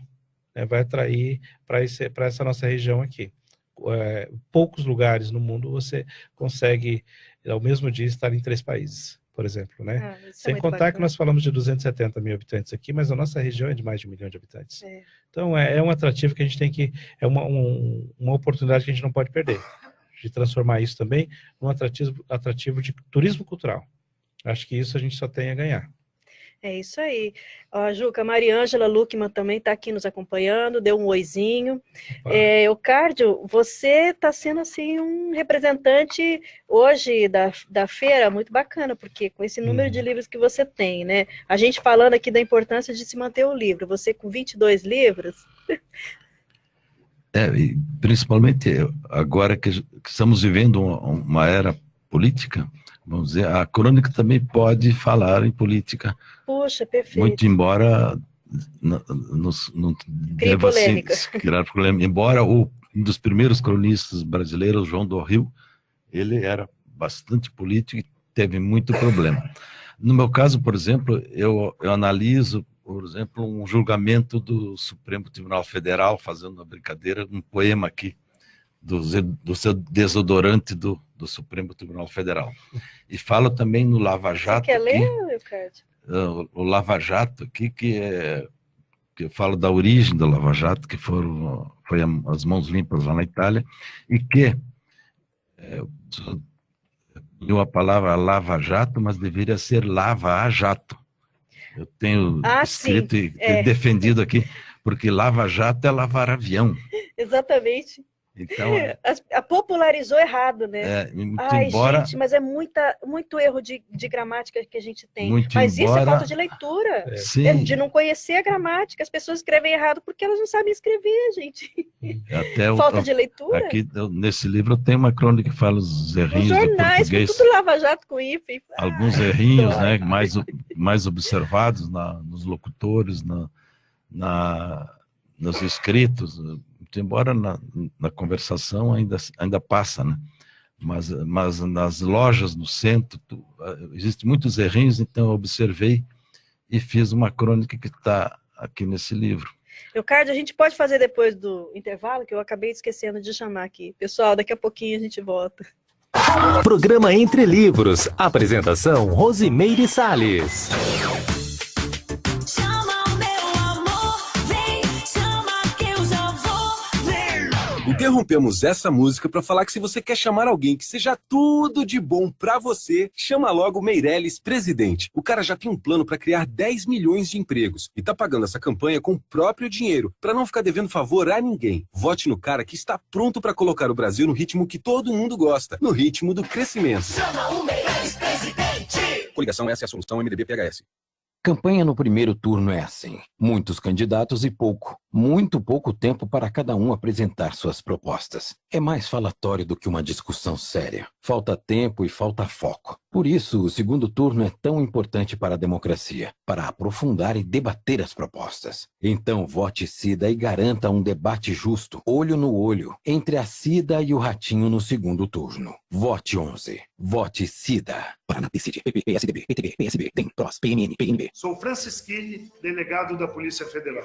né, vai atrair para essa nossa região aqui. poucos lugares no mundo você consegue, ao mesmo dia, estar em 3 países, por exemplo, né? Sem contar que nós falamos de 270 mil habitantes aqui, mas a nossa região é de mais de 1 milhão de habitantes. Então, é um atrativo que a gente tem que... É uma oportunidade que a gente não pode perder, de transformar isso também num atrativo de turismo cultural. Acho que isso a gente só tem a ganhar. É isso aí. Ó, Juca, a Mariângela Luckman também está aqui nos acompanhando, deu um oizinho. Eukárdio, você está sendo assim um representante hoje da feira muito bacana, porque com esse número de livros que você tem, né? A gente falando aqui da importância de se manter o livro, você com 22 livros... E principalmente agora que estamos vivendo uma era política, vamos dizer, a crônica também pode falar em política. Puxa, perfeito. Muito embora não deva criar polêmica. Embora um dos primeiros cronistas brasileiros, João do Rio, ele era bastante político e teve muito problema. No meu caso, por exemplo, eu analiso, por exemplo, um julgamento do Supremo Tribunal Federal, fazendo uma brincadeira, um poema aqui, do seu desodorante do Supremo Tribunal Federal. E falo também no Lava Jato. Você quer ler, Eukárdio? O Lava Jato aqui, que eu falo da origem do Lava Jato, que foi as mãos limpas lá na Itália, e que deu a palavra Lava Jato, mas deveria ser Lava a Jato. Eu tenho escrito e defendido aqui, porque Lava Jato é lavar avião. Exatamente. Então, popularizou errado, né? Embora, gente, mas é muito erro de gramática que a gente tem. Mas isso é falta de leitura, de não conhecer a gramática. As pessoas escrevem errado porque elas não sabem escrever, gente. Falta de leitura. Aqui, nesse livro, eu tenho uma crônica que fala os errinhos do português. Tudo lava-jato com hífen. Alguns errinhos, né, mais observados nos locutores, nos escritos, embora na conversação ainda passa, né? Mas nas lojas, no centro, existem muitos errinhos, então eu observei e fiz uma crônica que está aqui nesse livro. Eukárdio, a gente pode fazer depois do intervalo, que eu acabei esquecendo de chamar aqui. Pessoal, daqui a pouquinho a gente volta. Programa Entre Livros. Apresentação, Rosimeire Salles. Interrompemos essa música para falar que se você quer chamar alguém que seja tudo de bom para você, chama logo Meirelles Presidente. O cara já tem um plano para criar 10 milhões de empregos e tá pagando essa campanha com o próprio dinheiro, para não ficar devendo favor a ninguém. Vote no cara que está pronto para colocar o Brasil no ritmo que todo mundo gosta, no ritmo do crescimento. Chama o Meirelles Presidente. Coligação essa é a solução MDB-PHS. Campanha no primeiro turno é assim. Muitos candidatos e muito pouco tempo para cada um apresentar suas propostas. É mais falatório do que uma discussão séria. Falta tempo e falta foco. Por isso, o segundo turno é tão importante para a democracia, para aprofundar e debater as propostas. Então, vote Cida e garanta um debate justo, olho no olho, entre a Cida e o Ratinho no segundo turno. Vote 11. Vote Cida. Paraná, PCD, PP, PSDB, PTB, PSB, DEM, PROS, PMN, PNB. Sou Francisquini, delegado da Polícia Federal.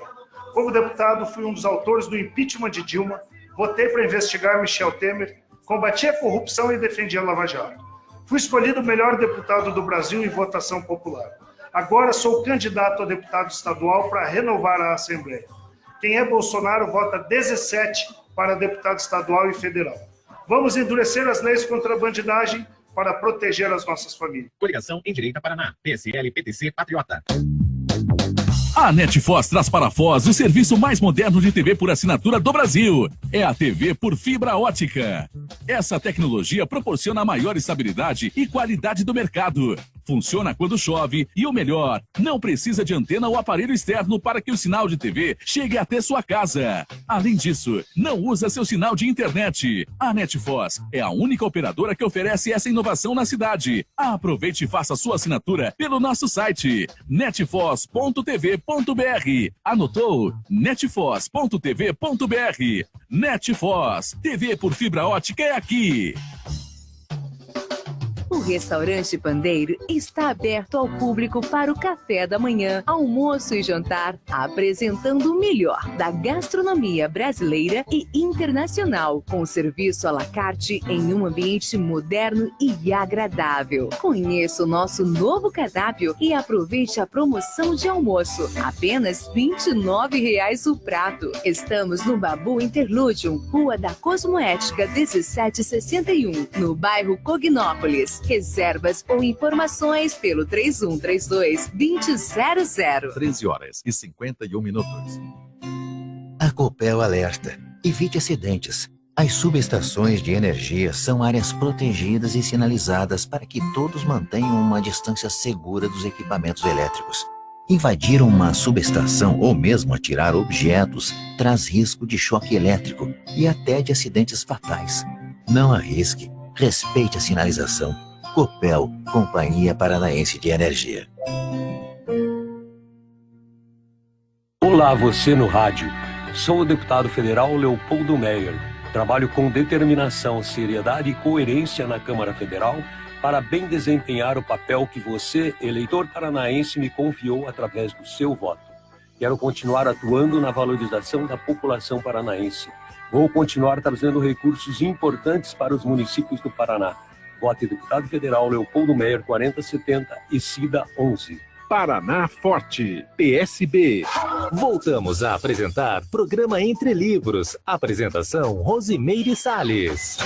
Como deputado, fui um dos autores do impeachment de Dilma, votei para investigar Michel Temer, combati a corrupção e defendi a Lava Jato. Fui escolhido o melhor deputado do Brasil em votação popular. Agora sou candidato a deputado estadual para renovar a Assembleia. Quem é Bolsonaro vota 17 para deputado estadual e federal. Vamos endurecer as leis contra a bandidagem para proteger as nossas famílias. Coligação em Direita Paraná. PSL, PTC, Patriota. A NetFoz traz para a Foz o serviço mais moderno de TV por assinatura do Brasil. É a TV por fibra ótica. Essa tecnologia proporciona a maior estabilidade e qualidade do mercado. Funciona quando chove e, o melhor, não precisa de antena ou aparelho externo para que o sinal de TV chegue até sua casa. Além disso, não usa seu sinal de internet. A NetFoz é a única operadora que oferece essa inovação na cidade. Aproveite e faça sua assinatura pelo nosso site netfoz.tv.br. Anotou? netfoz.tv.br. NetFoz, TV por fibra ótica é aqui. restaurante Pandeiro está aberto ao público para o café da manhã, almoço e jantar, apresentando o melhor da gastronomia brasileira e internacional, com serviço à la carte em um ambiente moderno e agradável. Conheça o nosso novo cardápio e aproveite a promoção de almoço, apenas R$ 29,00 o prato. Estamos no Babu Interludium, Rua da Cosmoética 1761, no bairro Cognópolis. Reservas ou informações pelo 3132-2000. 13h51. A Copel alerta: evite acidentes. As subestações de energia são áreas protegidas e sinalizadas para que todos mantenham uma distância segura dos equipamentos elétricos. Invadir uma subestação ou mesmo atirar objetos traz risco de choque elétrico e até de acidentes fatais. Não arrisque, respeite a sinalização. Copel, Companhia Paranaense de Energia. Olá, você no rádio. Sou o deputado federal Leopoldo Meyer. Trabalho com determinação, seriedade e coerência na Câmara Federal para bem desempenhar o papel que você, eleitor paranaense, me confiou através do seu voto. Quero continuar atuando na valorização da população paranaense. Vou continuar trazendo recursos importantes para os municípios do Paraná. Vote deputado federal Leopoldo Meyer 4070 e CIDA 11. Paraná Forte, PSB. Voltamos a apresentar programa Entre Livros. Apresentação Rosimeire Salles.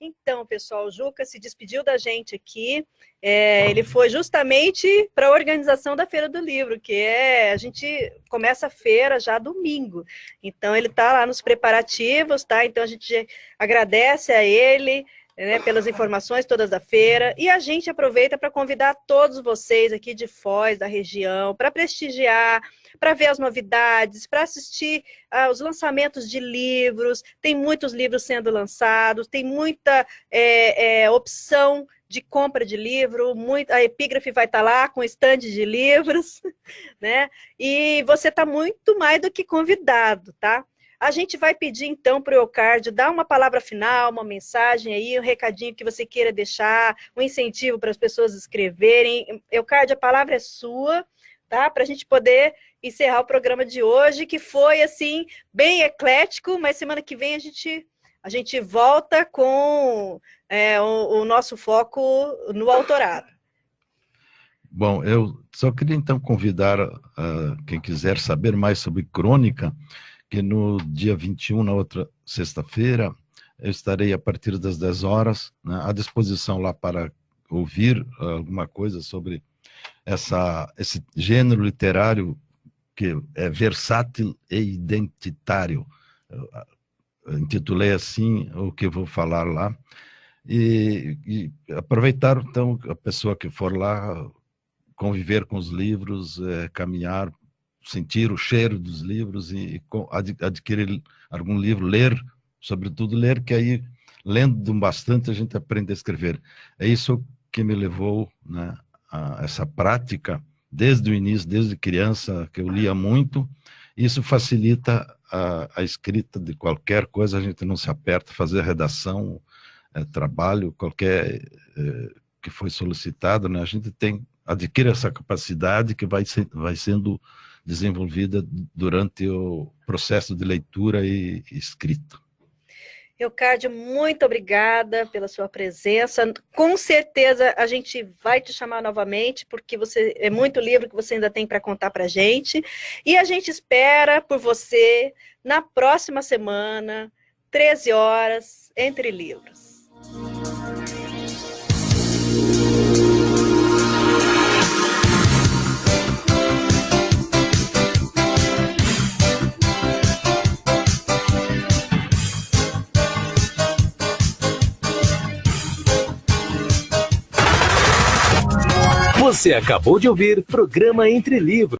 Então, pessoal, o Juca se despediu da gente aqui. Ele foi justamente para a organização da Feira do Livro, que a gente começa a feira já domingo. Então, ele está lá nos preparativos, tá? Então, a gente agradece a ele, né, pelas informações todas da feira, e a gente aproveita para convidar todos vocês aqui de Foz, da região, para prestigiar, para ver as novidades, para assistir os lançamentos de livros. Tem muitos livros sendo lançados, tem muita opção de compra de livro, a Epígrafe vai estar lá com estande de livros, né? E você está muito mais do que convidado, tá? A gente vai pedir, então, para o Eucárdio dar uma palavra final, uma mensagem aí, um recadinho que você queira deixar, um incentivo para as pessoas escreverem. Eucárdio, a palavra é sua, tá? Para a gente poder encerrar o programa de hoje, que foi, assim, bem eclético, mas semana que vem a gente volta com o nosso foco no autorado. Bom, eu só queria, então, convidar quem quiser saber mais sobre crônica, que no dia 21, na outra sexta-feira, eu estarei a partir das 10 horas, né, à disposição lá para ouvir alguma coisa sobre esse gênero literário que é versátil e identitário. Eu intitulei assim o que eu vou falar lá. E aproveitar, então, a pessoa que for lá, conviver com os livros, caminhar, sentir o cheiro dos livros e adquirir algum livro, ler, sobretudo ler, que aí, lendo bastante, a gente aprende a escrever. É isso que me levou, né, a essa prática, desde o início, desde criança, que eu lia muito. Isso facilita a escrita de qualquer coisa, a gente não se aperta, fazer redação, trabalho, qualquer que foi solicitado, né, a gente adquire essa capacidade que vai sendo desenvolvida durante o processo de leitura e escrita. Eucárdio, muito obrigada pela sua presença. Com certeza a gente vai te chamar novamente, porque é muito livro que você ainda tem para contar para a gente. E a gente espera por você na próxima semana, 13 horas, Entre Livros. Você acabou de ouvir Programa Entre Livros.